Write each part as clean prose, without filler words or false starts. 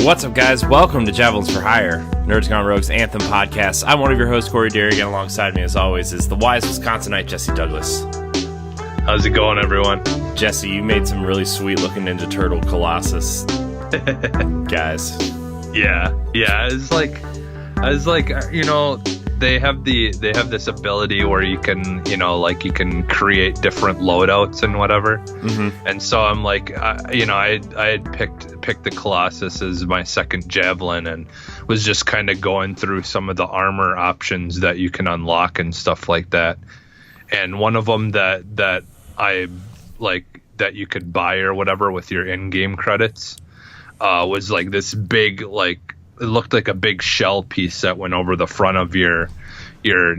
What's up, guys? Welcome to Javelins for Hire, Nerds Gone Rogue's Anthem podcast. I'm one of your hosts, Corey Derrick, and alongside me, as always, is the wise Wisconsinite, Jesse Douglas. How's it going, everyone? Jesse, you made some really sweet-looking Ninja Turtle Colossus guys. Yeah. I was like, they have this ability where you can, you can create different loadouts and whatever. Mm-hmm. And so I'm like, I had picked the Colossus as my second Javelin and was just kind of going through some of the armor options that you can unlock and stuff like that. And one of them that I like that you could buy or whatever with your in-game credits was like this big, like, it looked like a big shell piece that went over the front of your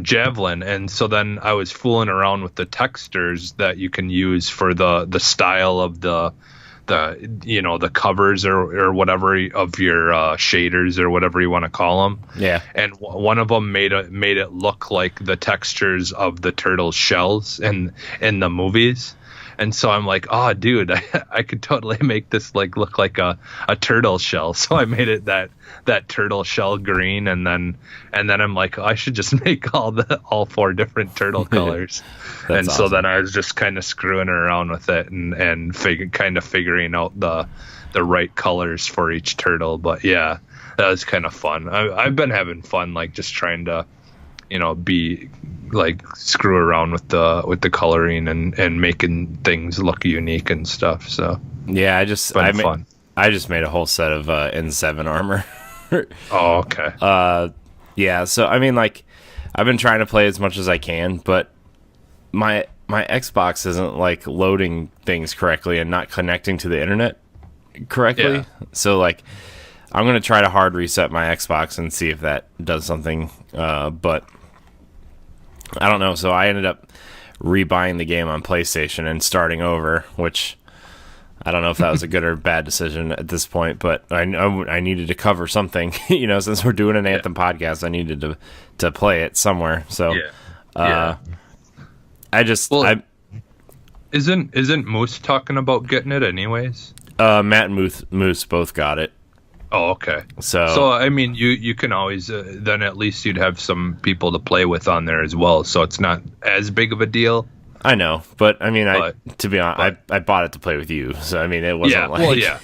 Javelin. And so then I was fooling around with the textures that you can use for the style of the covers or whatever of your shaders or whatever you want to call them. Yeah. And one of them made it look like the textures of the turtle shells in the movies. And so I'm like, oh, dude, I could totally make this like look like a turtle shell. So I made it that turtle shell green, and then I'm like, oh, I should just make all four different turtle colors. And awesome. So then I was just kind of screwing around with it and figuring out the right colors for each turtle. But yeah, that was kind of fun. I've been having fun, like just trying to, be like screw around with the coloring and making things look unique and stuff. So yeah, I just made a whole set of N7 armor. Oh, okay. Yeah, so I mean, like, I've been trying to play as much as I can, but my Xbox isn't like loading things correctly and not connecting to the internet correctly. Yeah. So like, I'm gonna try to hard reset my Xbox and see if that does something. But I don't know. So I ended up rebuying the game on PlayStation and starting over, which I don't know if that was a good or bad decision at this point, but I know I needed to cover something, since we're doing an Anthem podcast, I needed to play it somewhere. So, isn't Moose talking about getting it anyways? Matt and Moose both got it. Oh, okay. So I mean, you can always then at least you'd have some people to play with on there as well. So it's not as big of a deal. I know, but I mean, to be honest, I bought it to play with you. So I mean, it wasn't yeah.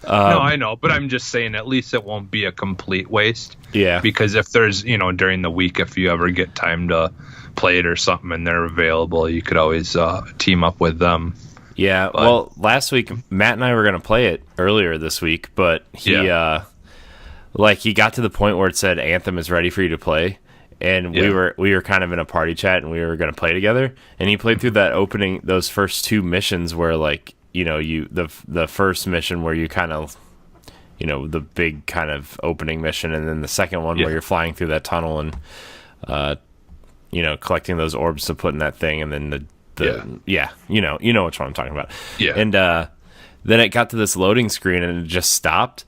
No, I know, but I'm just saying at least it won't be a complete waste. Yeah. Because if there's during the week, if you ever get time to play it or something and they're available, you could always team up with them. Yeah, well, last week Matt and I were gonna play it earlier this week, but he got to the point where it said Anthem is ready for you to play, and we were kind of in a party chat and we were gonna play together, and he played through those first two missions where the first mission where you kind of the big kind of opening mission, and then the second one where you're flying through that tunnel and collecting those orbs to put in that thing, and then you know which one I'm talking about. Yeah. And then it got to this loading screen and it just stopped.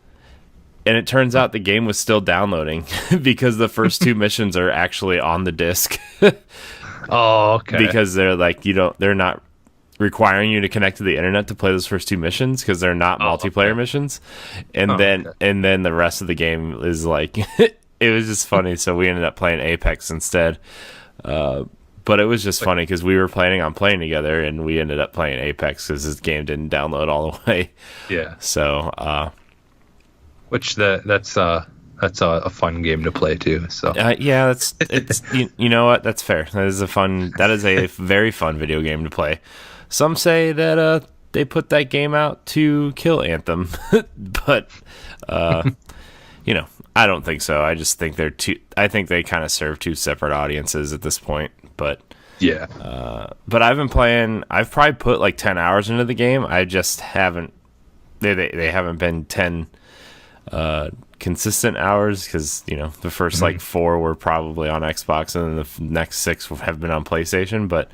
And it turns out the game was still downloading because the first two missions are actually on the disc. Oh, okay. Because they're like, they're not requiring you to connect to the internet to play those first two missions because they're not multiplayer missions. And then the rest of the game is like, it was just funny. So we ended up playing Apex instead. But it was just funny because we were planning on playing together, and we ended up playing Apex because this game didn't download all the way. Yeah. So, that's a fun game to play too. So yeah, it's you know what? That's fair. That is a very fun video game to play. Some say that they put that game out to kill Anthem, but I don't think so. I just think I think they kind of serve two separate audiences at this point. But yeah, but I've been playing. I've probably put like 10 hours into the game. I just haven't. They haven't been 10 consistent hours because the first like 4 were probably on Xbox, and then the next 6 have been on PlayStation. But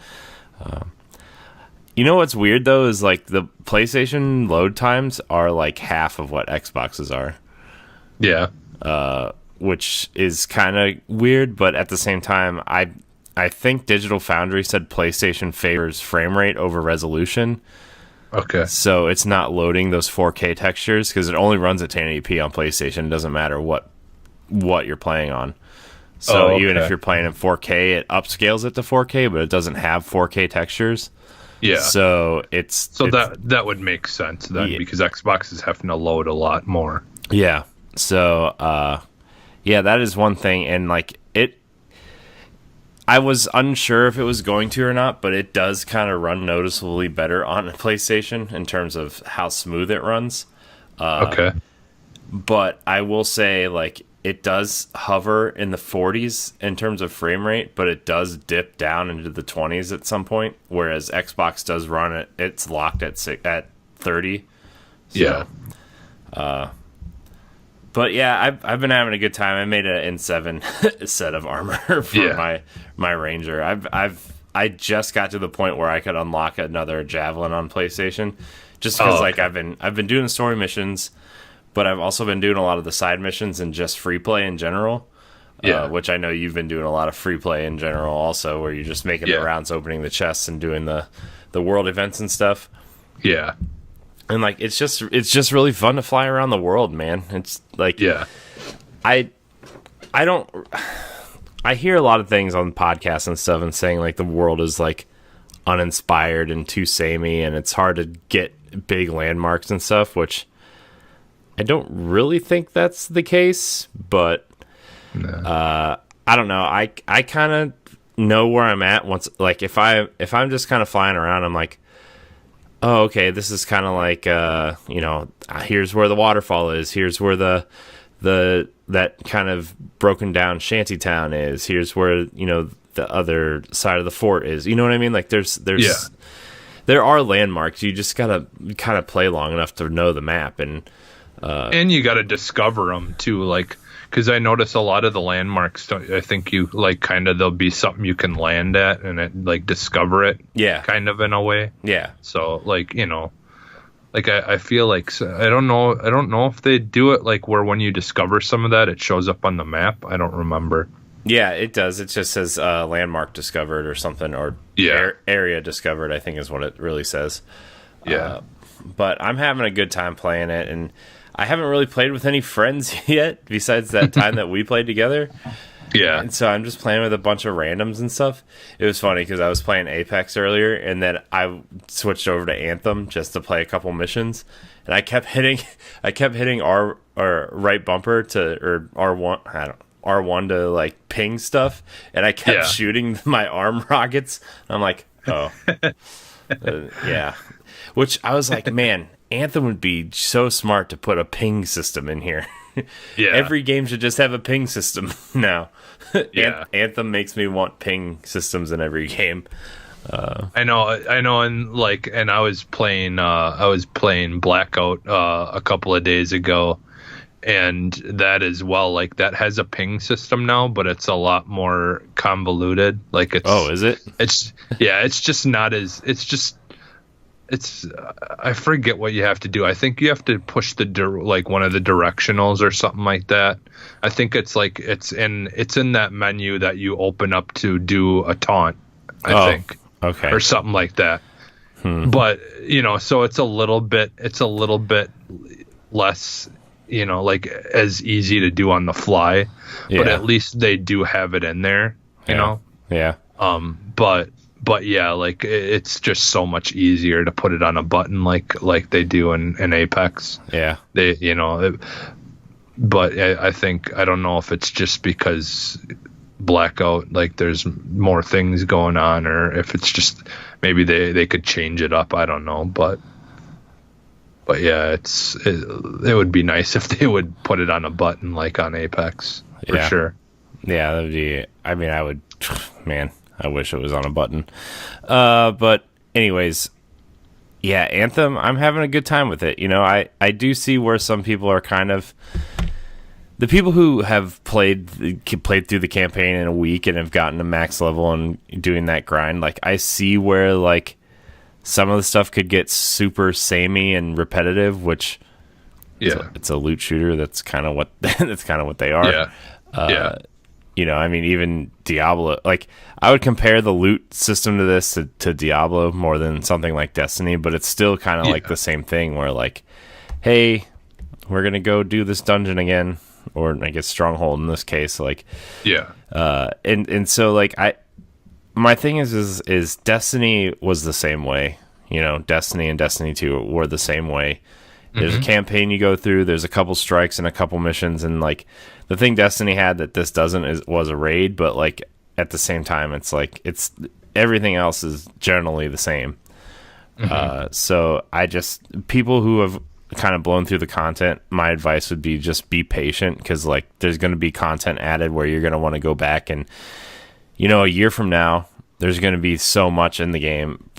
what's weird though is like the PlayStation load times are like half of what Xboxes are. Yeah. Which is kind of weird, but at the same time, I think Digital Foundry said PlayStation favors frame rate over resolution. Okay. So it's not loading those 4K textures because it only runs at 1080p on PlayStation. It doesn't matter what you're playing on. So even if you're playing in 4K, it upscales it to 4K, but it doesn't have 4K textures. Yeah. So that would make sense then, because Xbox is having to load a lot more. Yeah. So that is one thing, and like I was unsure if it was going to or not, but it does kind of run noticeably better on a PlayStation in terms of how smooth it runs. Okay. But I will say, like, it does hover in the 40s in terms of frame rate, but it does dip down into the 20s at some point, whereas Xbox does run it. It's locked at 30. So, yeah. But yeah, I've been having a good time. I made an N7 set of armor for my Ranger. I just got to the point where I could unlock another Javelin on PlayStation, just because I've been doing the story missions, but I've also been doing a lot of the side missions and just free play in general. Which I know you've been doing a lot of free play in general also, where you're just making the rounds, opening the chests, and doing the world events and stuff. Yeah. And like it's just really fun to fly around the world, man. It's like I hear a lot of things on podcasts and stuff and saying like the world is like uninspired and too samey and it's hard to get big landmarks and stuff, which I don't really think that's the case, but I don't know. I kind of know where I'm at once, like if I'm just kind of flying around, I'm like, oh, okay, this is kind of like, here's where the waterfall is. Here's where that kind of broken down shanty town is. Here's where, the other side of the fort is. You know what I mean? Like there are landmarks. You just got to kind of play long enough to know the map. And you got to discover them too. Like, because I notice a lot of the landmarks, I think you like kind of there'll be something you can land at and it, like discover it. Yeah. Kind of in a way. Yeah. So like, like I feel like I don't know if they do it like where when you discover some of that it shows up on the map. I don't remember. Yeah, it does. It just says landmark discovered or something, or area discovered, I think is what it really says. Yeah. But I'm having a good time playing it, and I haven't really played with any friends yet besides that time that we played together. Yeah. And so I'm just playing with a bunch of randoms and stuff. It was funny because I was playing Apex earlier, and then I switched over to Anthem just to play a couple missions, and I kept hitting R or right bumper to R1 to like ping stuff, and I kept shooting my arm rockets. I'm like, oh, yeah. Which I was like, man, Anthem would be so smart to put a ping system in here. Yeah. Every game should just have a ping system now. Yeah. Anthem makes me want ping systems in every game. I know, and I was playing Blackout a couple of days ago, and that as well, like that has a ping system now, but it's a lot more convoluted. Like it's is it? It's just not as I forget what you have to do. I think you have to push like one of the directionals or something like that. I think it's like it's in that menu that you open up to do a taunt. I think. Okay. Or something like that. But so it's a little bit less, like as easy to do on the fly. Yeah. But at least they do have it in there. You know. Yeah. But yeah, like it's just so much easier to put it on a button like they do in Apex. Yeah. But I think, I don't know if it's just because Blackout, like there's more things going on, or if it's just maybe they could change it up. I don't know, but yeah, it would be nice if they would put it on a button like on Apex for sure. Yeah, that would be. I mean, I would, man. I wish it was on a button. But anyways, yeah, Anthem, I'm having a good time with it. I do see where some people are kind of... The people who have played through the campaign in a week and have gotten to max level and doing that grind, like, I see where, like, some of the stuff could get super samey and repetitive, which... It's a loot shooter. That's kind of what they are. Yeah. I mean, even Diablo, like, I would compare the loot system to this to Diablo more than something like Destiny, but it's still kind of like the same thing where, like, hey, we're going to go do this dungeon again, or I guess Stronghold in this case, like, and so, like, my thing is Destiny was the same way, Destiny and Destiny 2 were the same way. There's a campaign you go through, there's a couple strikes and a couple missions, and, like, the thing Destiny had that this doesn't was a raid, but, like, at the same time, it's like everything else is generally the same. So people who have kind of blown through the content, my advice would be just be patient, because, like, there's going to be content added where you're going to want to go back, and a year from now there's going to be so much in the game.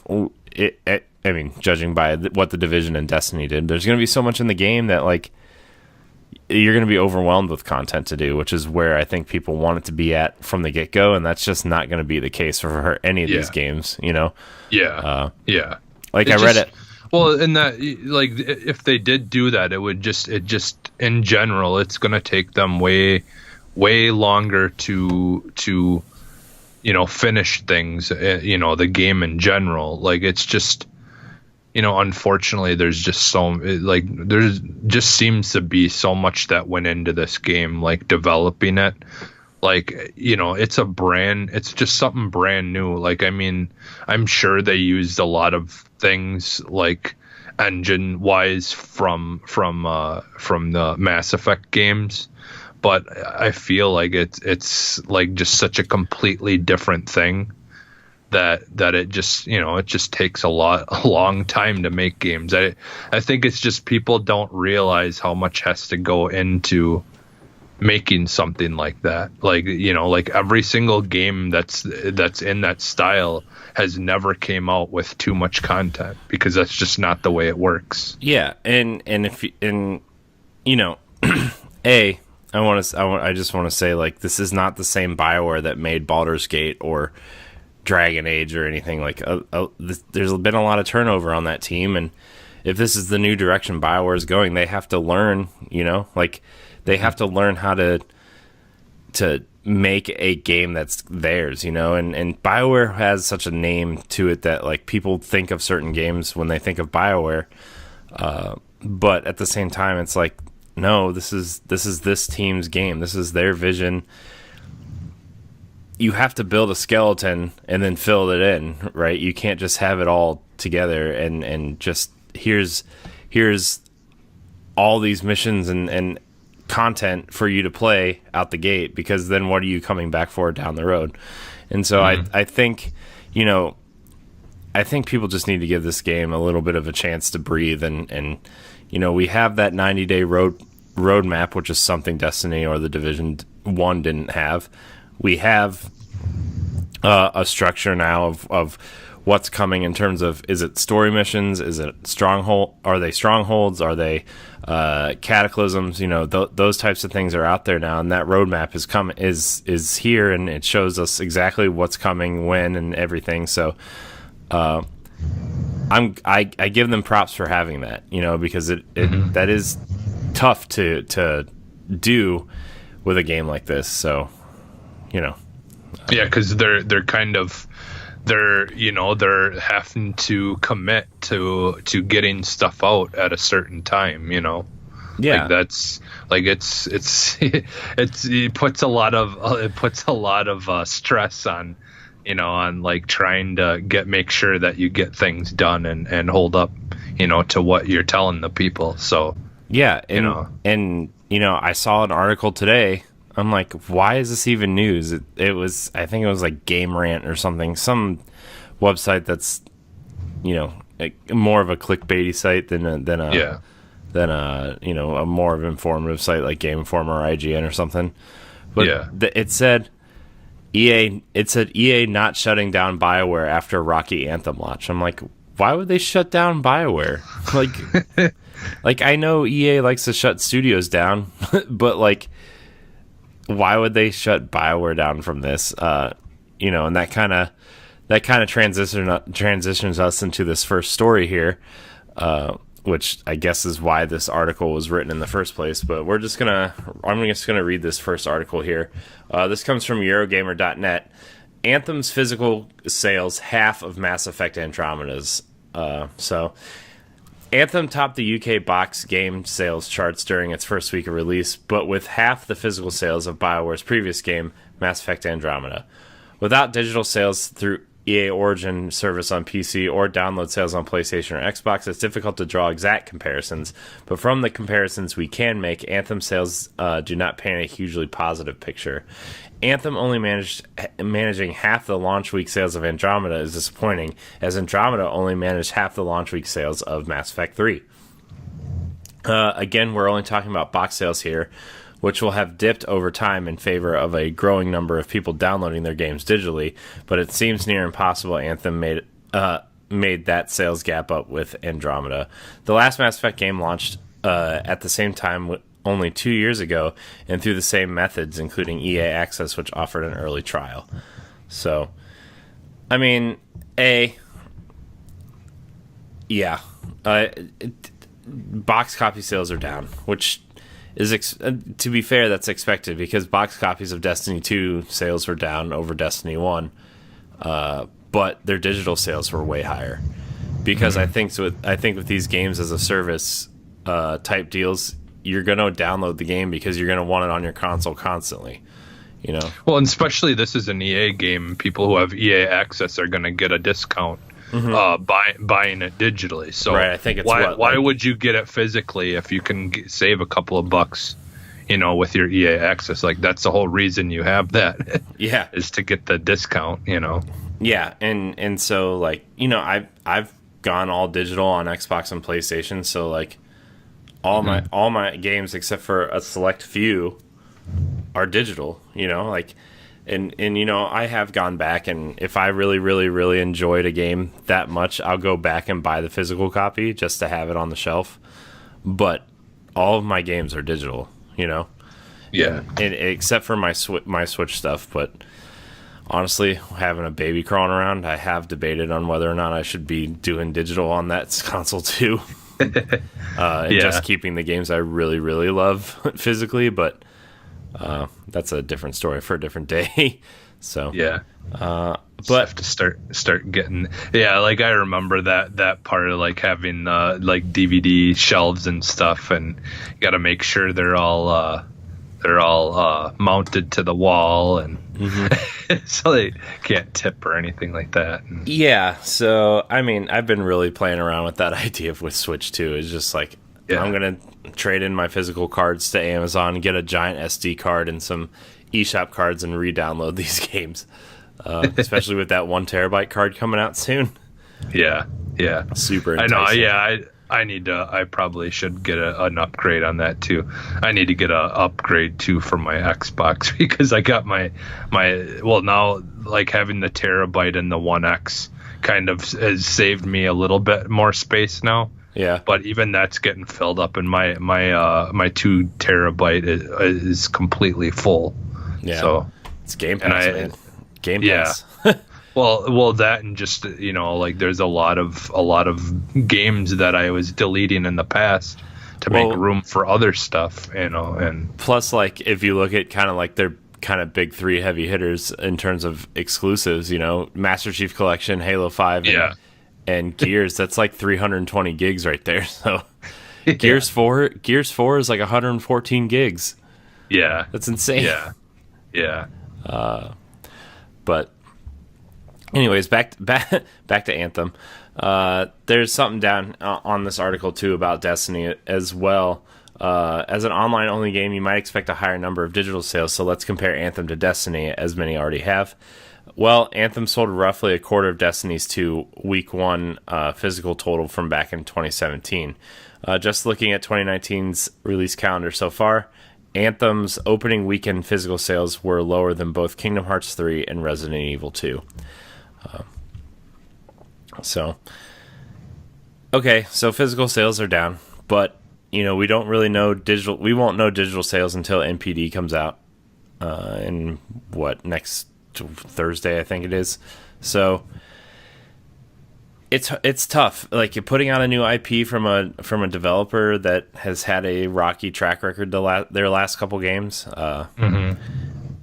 I mean, judging by what the Division and Destiny did, there's going to be so much in the game that, like, you're going to be overwhelmed with content to do, which is where I think people want it to be at from the get-go, and that's just not going to be the case for any of these games, Like, I read it. Well, in that, like, if they did do that, it just in general, it's going to take them way longer to finish things, the game in general. Like, it's just, unfortunately, there's just there just seems to be so much that went into this game, like, developing it. Like, it's just something brand new. Like, I mean, I'm sure they used a lot of things, like, engine wise from the Mass Effect games, but I feel like it's like just such a completely different thing that it just it just takes a long time to make games. I think it's just people don't realize how much has to go into making something like that. Like, like, every single game that's in that style has never came out with too much content, because that's just not the way it works. Yeah, and I just want to say, like, this is not the same BioWare that made Baldur's Gate or Dragon Age or anything. Like, there's been a lot of turnover on that team, and if this is the new direction BioWare is going, they have to learn, like, they have to learn how to make a game that's theirs, and BioWare has such a name to it that, like, people think of certain games when they think of BioWare, but at the same time, it's like, no, this is this team's game. This is their vision. You have to build a skeleton and then fill it in, right? You can't just have it all together and just here's all these missions and content for you to play out the gate, because then what are you coming back for down the road? And so I think I think people just need to give this game a little bit of a chance to breathe, and we have that 90-day roadmap, which is something Destiny or the Division 1 didn't have. We have a structure now of what's coming in terms of, is it story missions? Is it stronghold? Are they strongholds? Are they cataclysms? Those types of things are out there now, and that roadmap is here, and it shows us exactly what's coming, when, and everything. So I give them props for having that, because it that is tough to do with a game like this. So yeah, because they're having to commit to getting stuff out at a certain time, Yeah, like that's like it puts a lot of stress on on, like, trying to make sure that you get things done and hold up to what you're telling the people. So yeah, and I saw an article today. I'm like, why is this even news? It was, I think it was like Game Rant or something, some website that's, more of a clickbaity site than a more of an informative site like Game Informer or IGN or something. But it said EA not shutting down BioWare after Rocky Anthem launch. I'm like, why would they shut down BioWare? Like, I know EA likes to shut studios down, but, like, why would they shut BioWare down from this? And that kind of transitions us into this first story here, which I guess is why this article was written in the first place. But I'm just gonna read this first article here. This comes from Eurogamer.net. Anthem's physical sales half of Mass Effect Andromeda's. So Anthem topped the UK box game sales charts during its first week of release, but with half the physical sales of BioWare's previous game, Mass Effect Andromeda. Without digital sales through EA Origin service on PC or download sales on PlayStation or Xbox, it's difficult to draw exact comparisons, but from the comparisons we can make, Anthem sales do not paint a hugely positive picture. Anthem only managing half the launch week sales of Andromeda is disappointing, as Andromeda only managed half the launch week sales of Mass Effect 3. Again, we're only talking about box sales here, which will have dipped over time in favor of a growing number of people downloading their games digitally, but it seems near impossible Anthem made that sales gap up with Andromeda. The last Mass Effect game launched at the same time only 2 years ago, and through the same methods, including EA Access, which offered an early trial. So, I mean, box copy sales are down, which is, to be fair, that's expected, because box copies of Destiny 2 sales were down over Destiny 1, but their digital sales were way higher. Because I think with these games as a service type deals, you're going to download the game because you're going to want it on your console constantly, you know? Well, and especially this is an EA game. People who have EA Access are going to get a discount buying it digitally. So right, I think it's why would you get it physically if you can save a couple of bucks, you know, with your EA Access? Like, that's the whole reason you have that. Yeah. Is to get the discount, you know? Yeah, and so, like, you know, I've gone all digital on Xbox and PlayStation, so, like, all my games except for a select few are digital, you know, like, and you know, I have gone back, and if I really, really, really enjoyed a game that much, I'll go back and buy the physical copy just to have it on the shelf. But all of my games are digital, you know. Yeah. And except for my Switch stuff, but honestly, having a baby crawling around, I have debated on whether or not I should be doing digital on that console too. Just keeping the games I really, really love physically, but that's a different story for a different day. So yeah, but have to start getting like I remember that part of like having like DVD shelves and stuff, and you got to make sure they're all mounted to the wall, and so they can't tip or anything like that. Yeah, so I mean, I've been really playing around with that idea with Switch too. It's just like, I'm gonna trade in my physical cards to Amazon and get a giant SD card and some eShop cards and re-download these games, especially with that 1 terabyte card coming out soon. Yeah, super enticing. I know. Yeah, I probably should get an upgrade on that too. I need to get an upgrade too for my Xbox, because I got my now, like, having the terabyte and the One X kind of has saved me a little bit more space now. Yeah. But even that's getting filled up, and my 2 terabyte is completely full. Yeah. So it's Game Pass, man. Game Pass. Yeah. Well, that, and just, you know, like, there's a lot of games that I was deleting in the past to make room for other stuff, you know. And plus, like, if you look at kind of like their kind of big 3 heavy hitters in terms of exclusives, you know, Master Chief Collection, Halo 5, and Gears, that's like 320 gigs right there. So Gears 4 is like 114 gigs. Yeah, that's insane. Yeah. But anyways, back to Anthem. There's something down on this article too about Destiny as well. As an online-only game, you might expect a higher number of digital sales, so let's compare Anthem to Destiny, as many already have. Well, Anthem sold roughly a quarter of Destiny's week 1 physical total from back in 2017. Just looking at 2019's release calendar so far, Anthem's opening weekend physical sales were lower than both Kingdom Hearts 3 and Resident Evil 2. So physical sales are down, but, you know, we don't really know digital. We won't know digital sales until NPD comes out in next Thursday, I think it is. So it's tough. Like you're putting out a new IP from a developer that has had a rocky track record their last couple games.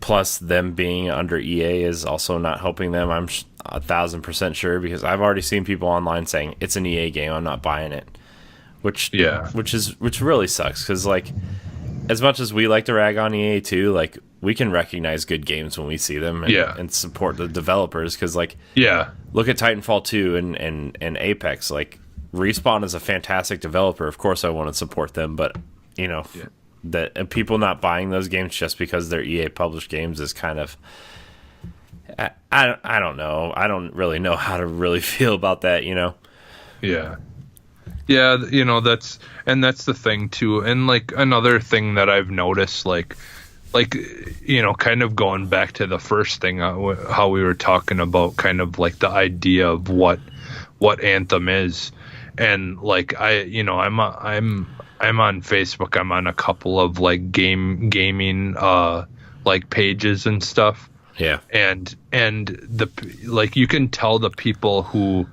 Plus, them being under EA is also not helping them. I'm 1,000% sure, because I've already seen people online saying it's an EA game, I'm not buying it. Which really sucks, because like, as much as we like to rag on EA too, like we can recognize good games when we see them and support the developers, because like look at Titanfall 2 and Apex. Like Respawn is a fantastic developer. Of course I want to support them, but you know that people not buying those games just because they're EA published games is kind of, I don't know. I don't really know how to really feel about that, you know? Yeah, you know, that's the thing too. And like another thing that I've noticed, like you know, kind of going back to the first thing, how we were talking about kind of like the idea of what Anthem is. And like I'm on Facebook. I'm on a couple of like gaming like pages and stuff. Yeah. And the like, you can tell the people who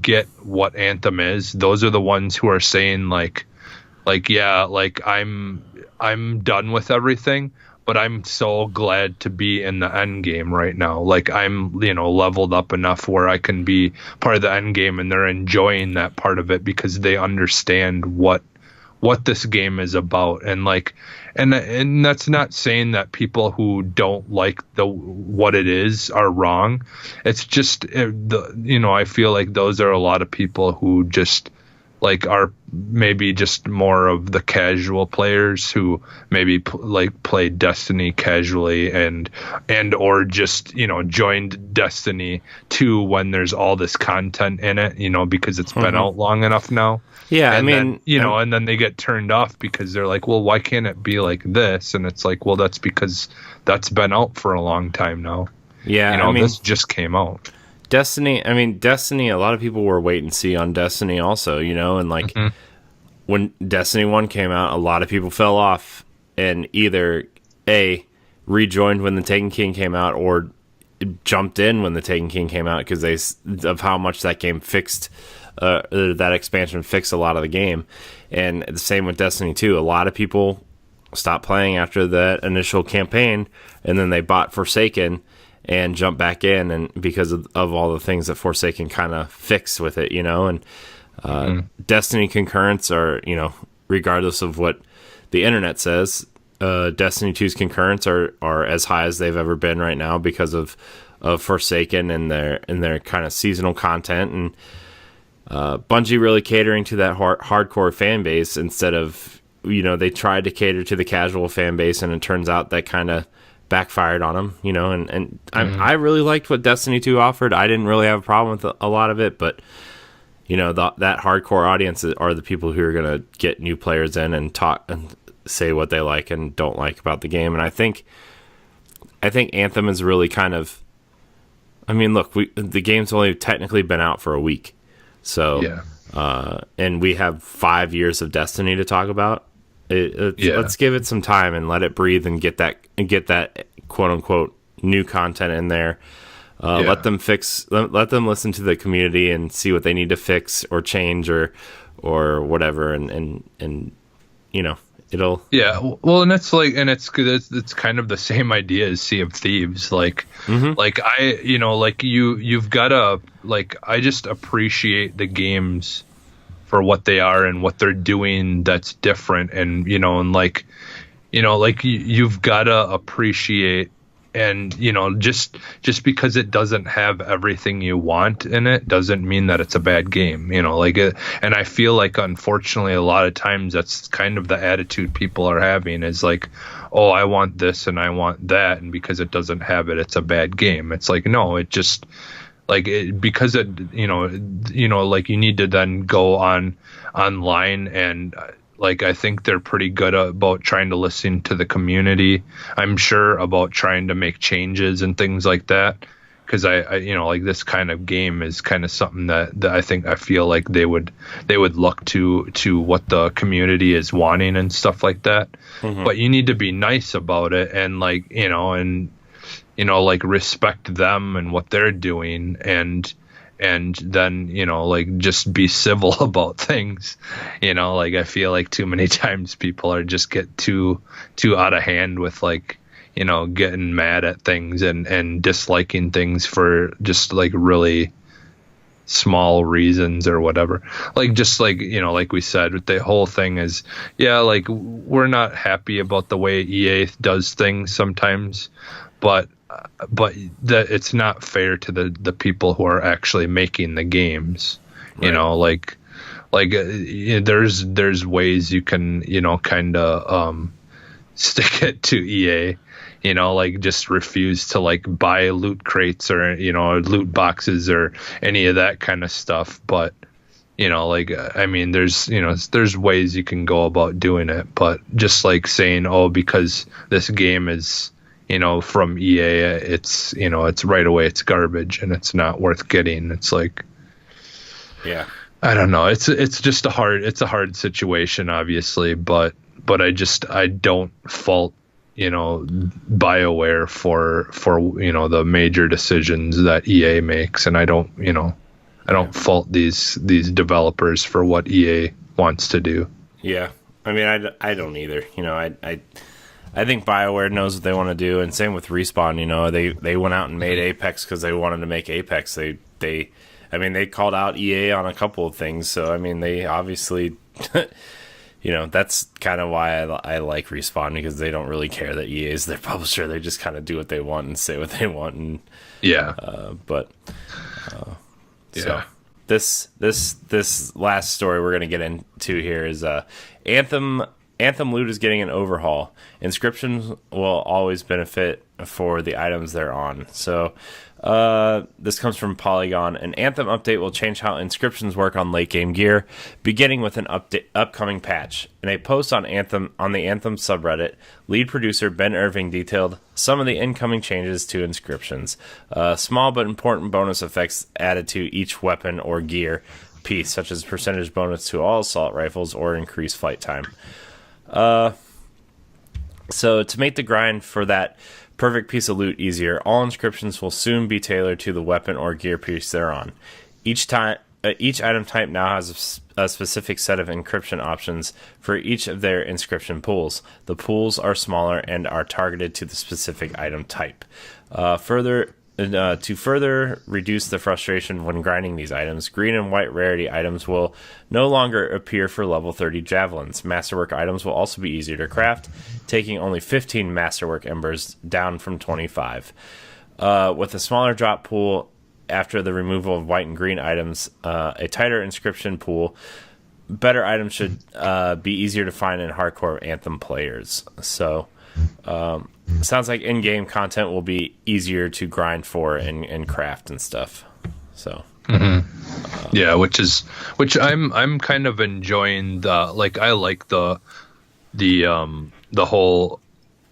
get what Anthem is. Those are the ones who are saying like yeah, like I'm done with everything, but I'm so glad to be in the end game right now. Like I'm, you know, leveled up enough where I can be part of the end game, and they're enjoying that part of it because they understand what this game is about. And like, and that's not saying that people who don't like what it is are wrong. It's just you know, I feel like those are a lot of people who just like are maybe just more of the casual players who maybe play Destiny casually and or just, you know, joined Destiny 2 when there's all this content in it, you know, because it's been out long enough now. Yeah, and I mean, then, you know, and then they get turned off because they're like, well, why can't it be like this? And it's like, well, that's because that's been out for a long time now. Yeah, you know, I mean, this just came out. Destiny, a lot of people were wait and see on Destiny also, you know, and like when Destiny 1 came out, a lot of people fell off and either rejoined when the Taken King came out, or jumped in when the Taken King came out because of how much that game fixed, that expansion fixed a lot of the game. And the same with Destiny 2. A lot of people stopped playing after that initial campaign, and then they bought Forsaken and jump back in, and because of all the things that Forsaken kind of fixed with it, you know. And Destiny concurrents are, you know, regardless of what the internet says, Destiny 2's concurrents are as high as they've ever been right now because of Forsaken and their kind of seasonal content, and Bungie really catering to that hardcore fan base instead of, you know, they tried to cater to the casual fan base, and it turns out that kind of backfired on them, you know. And I really liked what Destiny 2 offered. I didn't really have a problem with a lot of it, but you know, that hardcore audience are the people who are going to get new players in and talk and say what they like and don't like about the game. And I think Anthem is really kind of, I mean, look, the game's only technically been out for a week, so and we have 5 years of Destiny to talk about. Let's give it some time and let it breathe and get that quote unquote new content in there. Let them listen to the community and see what they need to fix or change or whatever, and you know, it'll. Yeah, well, and it's like, and it's kind of the same idea as Sea of Thieves. Like, like I, you know, like you've gotta, like, I just appreciate the games for what they are and what they're doing that's different. And, you know, and like, you know, like you've got to appreciate, and, you know, just because it doesn't have everything you want in it doesn't mean that it's a bad game, you know, like and I feel like, unfortunately, a lot of times that's kind of the attitude people are having, is like, oh, I want this and I want that, and because it doesn't have it, it's a bad game. It's like, no, it just, like, because it, you know, like, you need to then go online, and like, I think they're pretty good about trying to listen to the community. I'm sure about trying to make changes and things like that, because I you know, like, this kind of game is kind of something that I feel like they would look to what the community is wanting and stuff like that. But you need to be nice about it, and, like, you know, and, you know, like, respect them and what they're doing, and and then, like, just be civil about things. Like, I feel like too many times people are just get too out of hand with, like, getting mad at things and disliking things for just, like, really small reasons or whatever. Like, just like, like we said, the whole thing is, yeah, like, we're not happy about the way EA does things sometimes, but that it's not fair to the people who are actually making the games. Right. There's ways you can kind of stick it to EA, like, just refuse to, like, buy loot crates or loot boxes or any of that kind of stuff. But like, I mean, there's ways you can go about doing it, but just like saying, oh, because this game is from EA, it's it's right away, it's garbage and it's not worth getting. It's like, yeah, I don't know. It's just a hard situation, obviously, but I don't fault BioWare for the major decisions that EA makes, and I don't fault these developers for what EA wants to do. Yeah, I mean, I don't either. I think BioWare knows what they want to do, and same with Respawn. They went out and made Apex because they wanted to make Apex. They called out EA on a couple of things, so I mean, they obviously, that's kind of why I like Respawn, because they don't really care that EA is their publisher. They just kind of do what they want and say what they want, and yeah. So this last story we're gonna get into here is Anthem loot is getting an overhaul. Inscriptions will always benefit for the items they're on. So this comes from Polygon. An Anthem update will change how inscriptions work on late game gear, beginning with an upcoming patch. In a post on the Anthem subreddit, lead producer Ben Irving detailed some of the incoming changes to inscriptions. Small but important bonus effects added to each weapon or gear piece, such as percentage bonus to all assault rifles or increased flight time. So to make the grind for that perfect piece of loot easier, all inscriptions will soon be tailored to the weapon or gear piece they're on. Each item type now has a specific set of encryption options for each of their inscription pools. The pools are smaller and are targeted to the specific item type. To further reduce the frustration when grinding these items, green and white rarity items will no longer appear for level 30 Javelins. Masterwork items will also be easier to craft, taking only 15 Masterwork Embers down from 25. With a smaller drop pool after the removal of white and green items, a tighter inscription pool, better items should be easier to find in hardcore Anthem players. So sounds like in-game content will be easier to grind for and craft and stuff. So yeah, which I'm kind of enjoying I like the whole,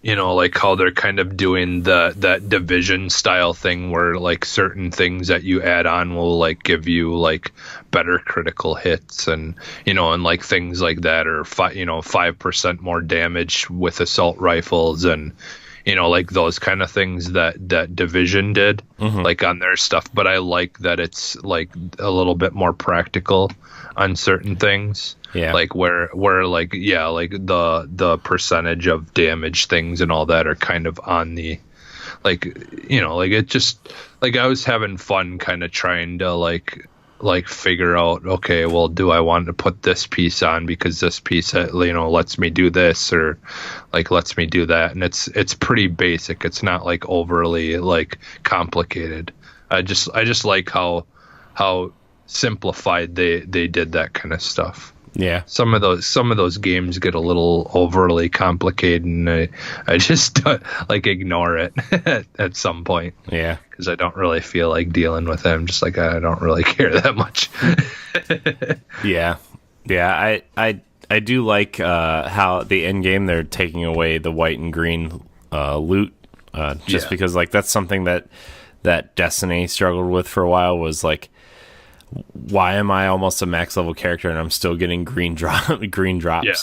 like how they're kind of doing that division style thing where, like, certain things that you add on will, like, give you, like, better critical hits and like things like that, or 5% more damage with assault rifles, and like those kind of things that Division did, like, on their stuff. But I like that it's, like, a little bit more practical on certain things. Yeah. Like where like, yeah, like the percentage of damage things and all that are kind of on the, like, like, it just, like, I was having fun kind of trying to like figure out, okay, well, do I want to put this piece on because this piece, lets me do this, or, like, lets me do that. And it's pretty basic. It's not, like, overly, like, complicated. I just like how simplified they did that kind of stuff. Yeah. Some of those games get a little overly complicated, and I just like ignore it at some point. Yeah. Because I don't really feel like dealing with them. Just like, I don't really care that much. Yeah. Yeah. I do like how the end game they're taking away the white and green loot, because, like, that's something that Destiny struggled with for a while, was like, why am I almost a max level character and I'm still getting green drops,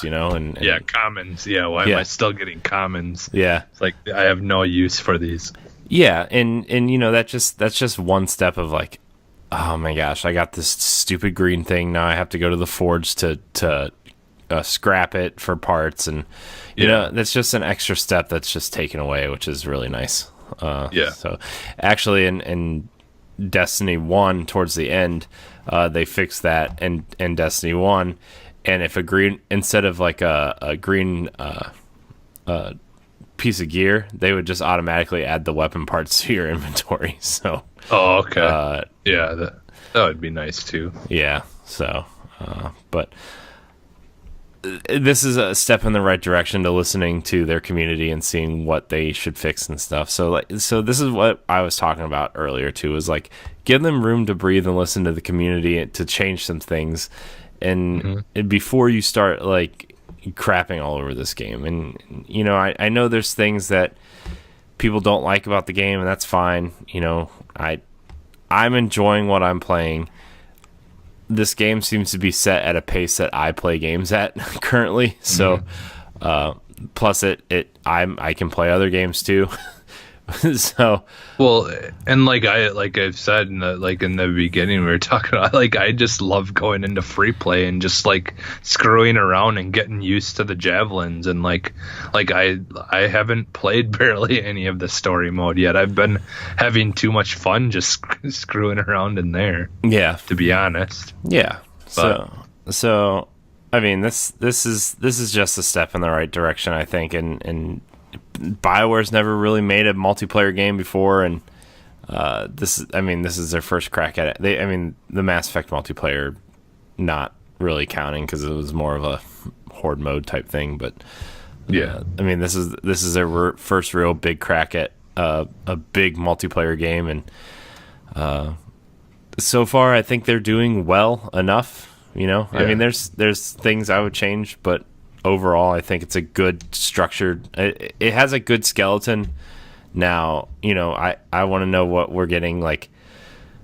and yeah, commons. Yeah, why am I still getting commons? Yeah, it's like, I have no use for these. Yeah, and that's just one step of, like, oh my gosh, I got this stupid green thing. Now I have to go to the forge to scrap it for parts, and you know, that's just an extra step that's just taken away, which is really nice. So actually in Destiny 1 towards the end, they fixed that in Destiny 1, and if a green, instead of like a green piece of gear, they would just automatically add the weapon parts to your inventory. So okay. That would be nice too. Yeah, so but this is a step in the right direction to listening to their community and seeing what they should fix and stuff. So this is what I was talking about earlier too, is like give them room to breathe and listen to the community to change some things, and before you start like crapping all over this game. And you know, I know there's things that people don't like about the game, and that's fine. You know, I'm enjoying what I'm playing. This game seems to be set at a pace that I play games at currently. So, plus I can play other games too. So, well, and like I've said in the beginning, we were talking about, like, I just love going into free play and just like screwing around and getting used to the javelins, and like I haven't played barely any of the story mode yet. I've been having too much fun just screwing around in there. Yeah, to be honest. Yeah. So I mean, this is just a step in the right direction, I think, and BioWare's never really made a multiplayer game before, and this is their first crack at it. The Mass Effect multiplayer, not really counting because it was more of a horde mode type thing, but this is their first real big crack at a big multiplayer game, and so far I think they're doing well enough. You know, there's things I would change, but overall, I think it's a good structured. It has a good skeleton. Now, you know, I want to know what we're getting. Like,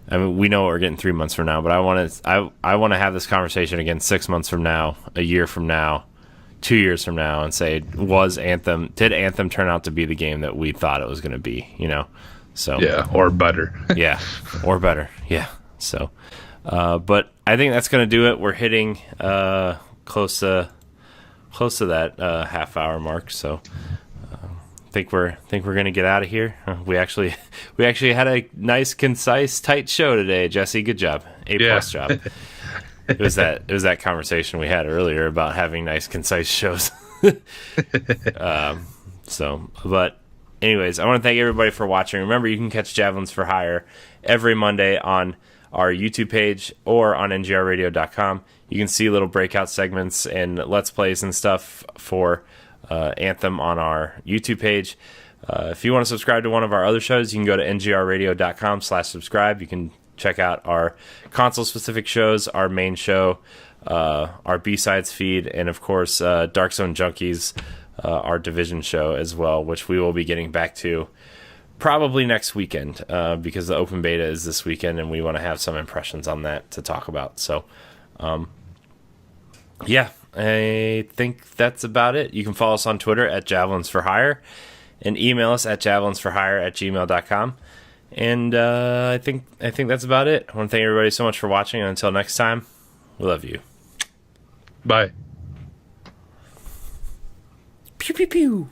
I mean, we know what we're getting 3 months from now, but I want to have this conversation again 6 months from now, a year from now, 2 years from now, and say, did Anthem turn out to be the game that we thought it was going to be? You know, so or better. Or better. Yeah. So, but I think that's going to do it. We're hitting close to that half hour mark, so think we're gonna get out of here. We actually had a nice, concise, tight show today, Jesse. Good job, A+ job. It was that conversation we had earlier about having nice, concise shows. But anyways, I want to thank everybody for watching. Remember, you can catch Javelins for Hire every Monday on our YouTube page or on ngrradio.com. You can see little breakout segments and Let's Plays and stuff for Anthem on our YouTube page. If you want to subscribe to one of our other shows, you can go to ngrradio.com/subscribe. You can check out our console-specific shows, our main show, our B-Sides feed, and, of course, Dark Zone Junkies, our Division show as well, which we will be getting back to probably next weekend because the open beta is this weekend, and we want to have some impressions on that to talk about. So, I think that's about it. You can follow us on Twitter at Javelins for Hire and email us at javelinsforhire@gmail.com. And I think that's about it. I want to thank everybody so much for watching. And until next time, we love you. Bye. Pew, pew, pew.